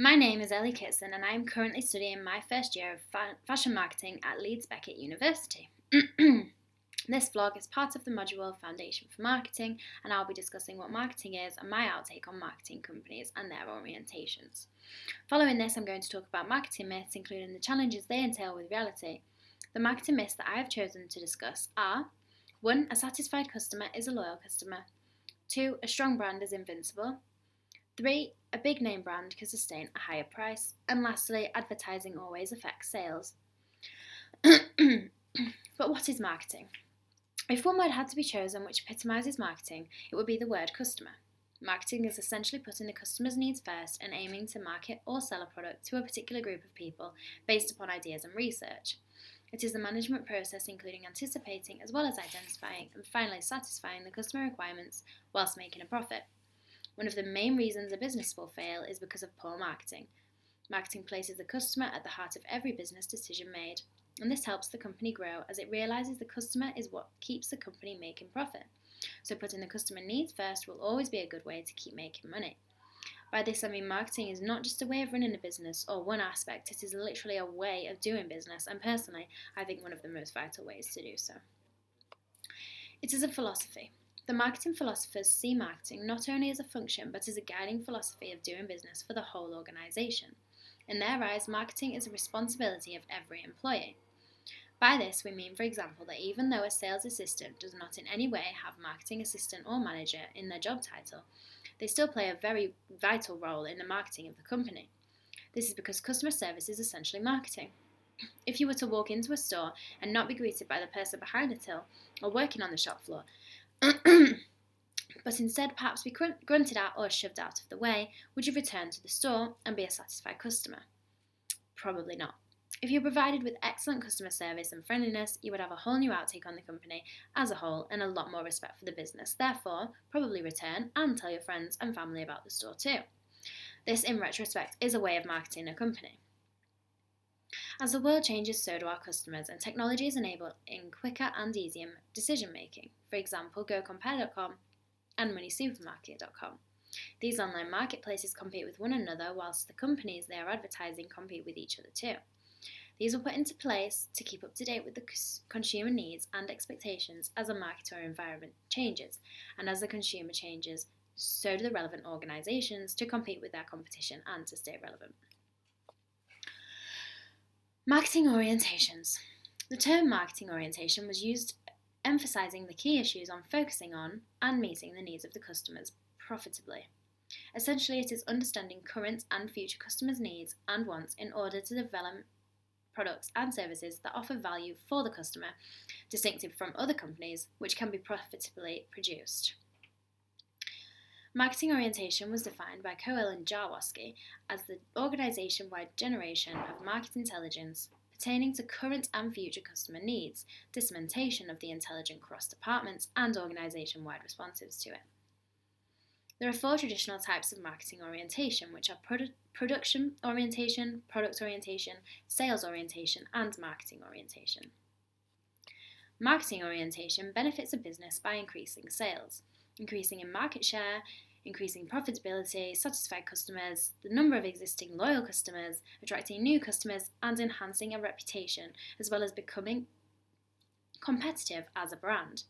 My name is Ellie Kitson and I am currently studying my first year of fashion marketing at Leeds Beckett University. This vlog is part of the module Foundation for Marketing, and I'll be discussing what marketing is and my outtake on marketing companies and their orientations. Following this, I'm going to talk about marketing myths, including the challenges they entail with reality. The marketing myths that I have chosen to discuss are: 1. A satisfied customer is a loyal customer. 2. A strong brand is invincible. 3. A big name brand can sustain a higher price. And lastly, advertising always affects sales. But what is marketing? If one word had to be chosen which epitomises marketing, it would be the word customer. Marketing is essentially putting the customer's needs first and aiming to market or sell a product to a particular group of people based upon ideas and research. It is the management process including anticipating as well as identifying and finally satisfying the customer requirements whilst making a profit. One of the main reasons a business will fail is because of poor marketing. Marketing places the customer at the heart of every business decision made, and this helps the company grow as it realises the customer is what keeps the company making profit. So putting the customer needs first will always be a good way to keep making money. By this I mean marketing is not just a way of running a business or one aspect, it is literally a way of doing business, and personally I think one of the most vital ways to do so. It is a philosophy. The marketing philosophers see marketing not only as a function but as a guiding philosophy of doing business for the whole organisation. In their eyes, marketing is a responsibility of every employee. By this we mean, for example, that even though a sales assistant does not in any way have marketing assistant or manager in their job title, they still play a very vital role in the marketing of the company. This is because customer service is essentially marketing. If you were to walk into a store and not be greeted by the person behind the till or working on the shop floor, but instead perhaps be grunted at or shoved out of the way, would you return to the store and be a satisfied customer? Probably not. If you're provided with excellent customer service and friendliness, you would have a whole new outtake on the company as a whole and a lot more respect for the business. Therefore, probably return and tell your friends and family about the store too. This, in retrospect, is a way of marketing a company. As the world changes, so do our customers, and technology is enabling quicker and easier decision making. For example, GoCompare.com and MoneySupermarket.com. These online marketplaces compete with one another, whilst the companies they are advertising compete with each other too. These were put into place to keep up to date with the consumer needs and expectations as a market or environment changes, and as the consumer changes, so do the relevant organisations to compete with their competition and to stay relevant. Marketing orientations. The term marketing orientation was used emphasising the key issues on focusing on and meeting the needs of the customers profitably. Essentially, it is understanding current and future customers' needs and wants in order to develop products and services that offer value for the customer, distinctive from other companies, which can be profitably produced. Marketing orientation was defined by K and Jaworski as the organisation-wide generation of market intelligence pertaining to current and future customer needs, dissemination of the intelligence across departments, and organisation-wide responses to it. There are 4 traditional types of marketing orientation, which are production orientation, product orientation, sales orientation, and marketing orientation. Marketing orientation benefits a business by increasing sales, increasing in market share, increasing profitability, satisfied customers, the number of existing loyal customers, attracting new customers, and enhancing a reputation, as well as becoming competitive as a brand.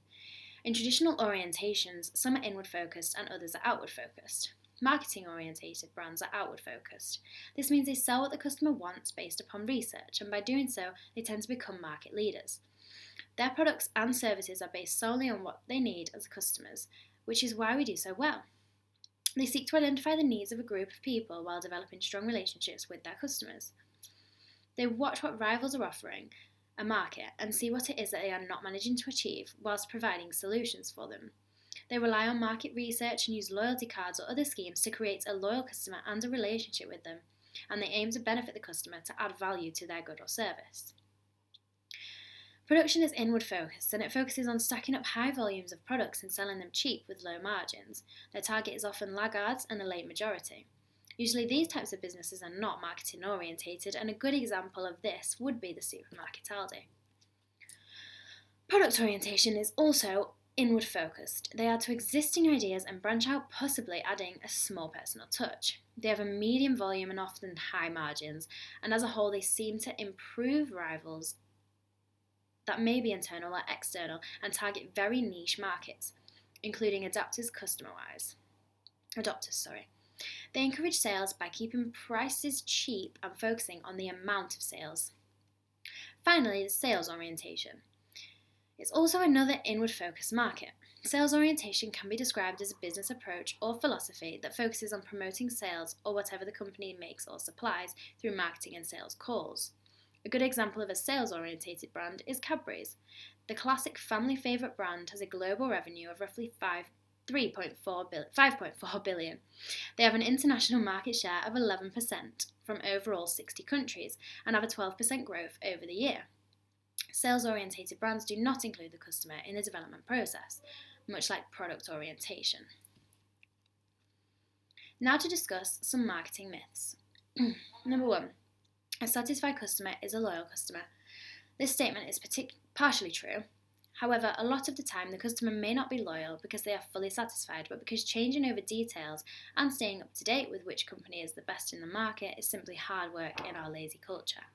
In traditional orientations, some are inward focused and others are outward focused. Marketing orientated brands are outward focused. This means they sell what the customer wants based upon research, and by doing so, they tend to become market leaders. Their products and services are based solely on what they need as customers, which is why we do so well. They seek to identify the needs of a group of people while developing strong relationships with their customers. They watch what rivals are offering a market and see what it is that they are not managing to achieve whilst providing solutions for them. They rely on market research and use loyalty cards or other schemes to create a loyal customer and a relationship with them, and they aim to benefit the customer to add value to their good or service. Production is inward focused, and it focuses on stacking up high volumes of products and selling them cheap with low margins. Their target is often laggards and the late majority. Usually these types of businesses are not marketing orientated, and a good example of this would be the supermarket Aldi. Product orientation is also inward focused. They add to existing ideas and branch out, possibly adding a small personal touch. They have a medium volume and often high margins, and as a whole they seem to improve rivals that may be internal or external and target very niche markets, including adopters. They encourage sales by keeping prices cheap and focusing on the amount of sales. Finally, the sales orientation. It's also another inward-focused market. Sales orientation can be described as a business approach or philosophy that focuses on promoting sales or whatever the company makes or supplies through marketing and sales calls. A good example of a sales-orientated brand is Cadbury's. The classic family favourite brand has a global revenue of roughly 5.4 billion. They have an international market share of 11% from overall 60 countries and have a 12% growth over the year. Sales-orientated brands do not include the customer in the development process, much like product orientation. Now to discuss some marketing myths. Number 1. A satisfied customer is a loyal customer. This statement is partially true. However, a lot of the time the customer may not be loyal because they are fully satisfied, but because changing over details and staying up to date with which company is the best in the market is simply hard work in our lazy culture.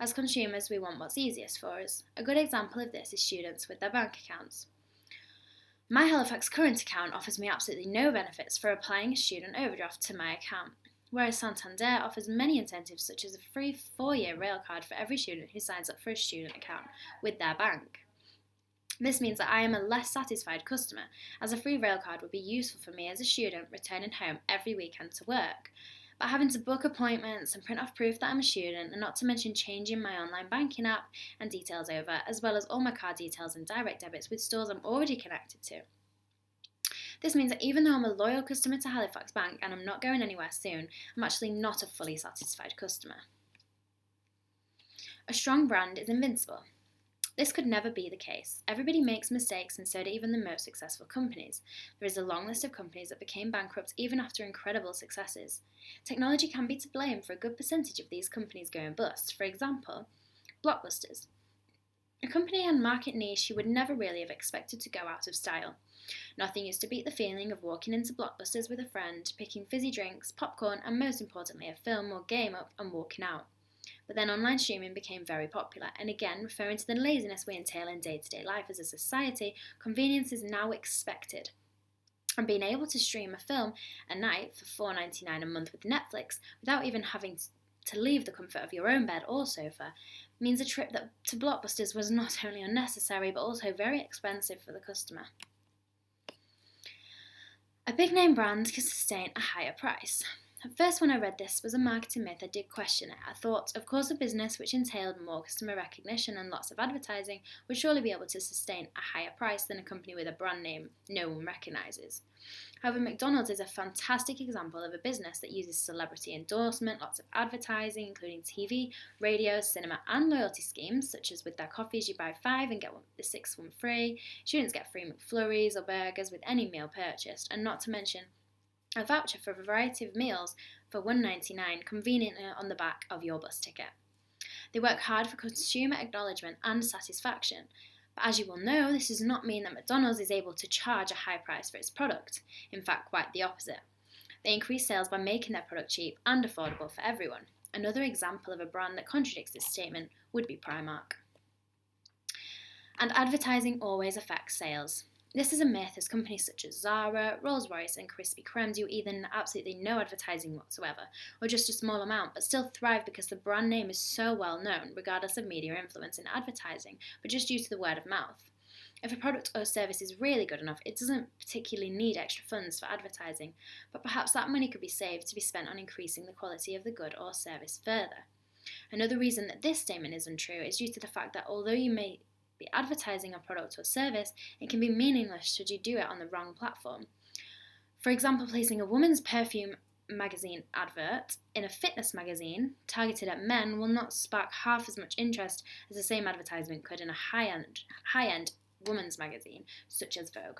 As consumers, we want what's easiest for us. A good example of this is students with their bank accounts. My Halifax current account offers me absolutely no benefits for applying a student overdraft to my account, whereas Santander offers many incentives such as a free 4-year rail card for every student who signs up for a student account with their bank. This means that I am a less satisfied customer, as a free rail card would be useful for me as a student returning home every weekend to work. But having to book appointments and print off proof that I'm a student, and not to mention changing my online banking app and details over, as well as all my card details and direct debits with stores I'm already connected to. This means that even though I'm a loyal customer to Halifax Bank and I'm not going anywhere soon, I'm actually not a fully satisfied customer. A strong brand is invincible. This could never be the case. Everybody makes mistakes, and so do even the most successful companies. There is a long list of companies that became bankrupt even after incredible successes. Technology can be to blame for a good percentage of these companies going bust. For example, Blockbusters. A company and market niche you would never really have expected to go out of style. Nothing used to beat the feeling of walking into Blockbusters with a friend, picking fizzy drinks, popcorn, and most importantly a film or game up and walking out. But then online streaming became very popular, and again, referring to the laziness we entail in day-to-day life as a society, convenience is now expected. And being able to stream a film a night for $4.99 a month with Netflix, without even having to leave the comfort of your own bed or sofa, means a trip to Blockbusters was not only unnecessary, but also very expensive for the customer. A big-name brand can sustain a higher price. At first, when I read this was a marketing myth, I did question it. I thought, of course, a business which entailed more customer recognition and lots of advertising would surely be able to sustain a higher price than a company with a brand name no one recognises. However, McDonald's is a fantastic example of a business that uses celebrity endorsement, lots of advertising, including TV, radio, cinema, and loyalty schemes, such as with their coffees you buy 5 and get the 6th one free, students get free McFlurries or burgers with any meal purchased, and not to mention a voucher for a variety of meals for $1.99 conveniently on the back of your bus ticket. They work hard for consumer acknowledgement and satisfaction, but as you will know, this does not mean that McDonald's is able to charge a high price for its product. In fact, quite the opposite. They increase sales by making their product cheap and affordable for everyone. Another example of a brand that contradicts this statement would be Primark. And advertising always affects sales. This is a myth, as companies such as Zara, Rolls-Royce and Krispy Kreme do either absolutely no advertising whatsoever, or just a small amount, but still thrive because the brand name is so well known, regardless of media influence in advertising, but just due to the word of mouth. If a product or service is really good enough, it doesn't particularly need extra funds for advertising, but perhaps that money could be saved to be spent on increasing the quality of the good or service further. Another reason that this statement is untrue is due to the fact that although you may be advertising a product or service, it can be meaningless should you do it on the wrong platform. For example, placing a woman's perfume magazine advert in a fitness magazine targeted at men will not spark half as much interest as the same advertisement could in a high-end women's magazine, such as Vogue.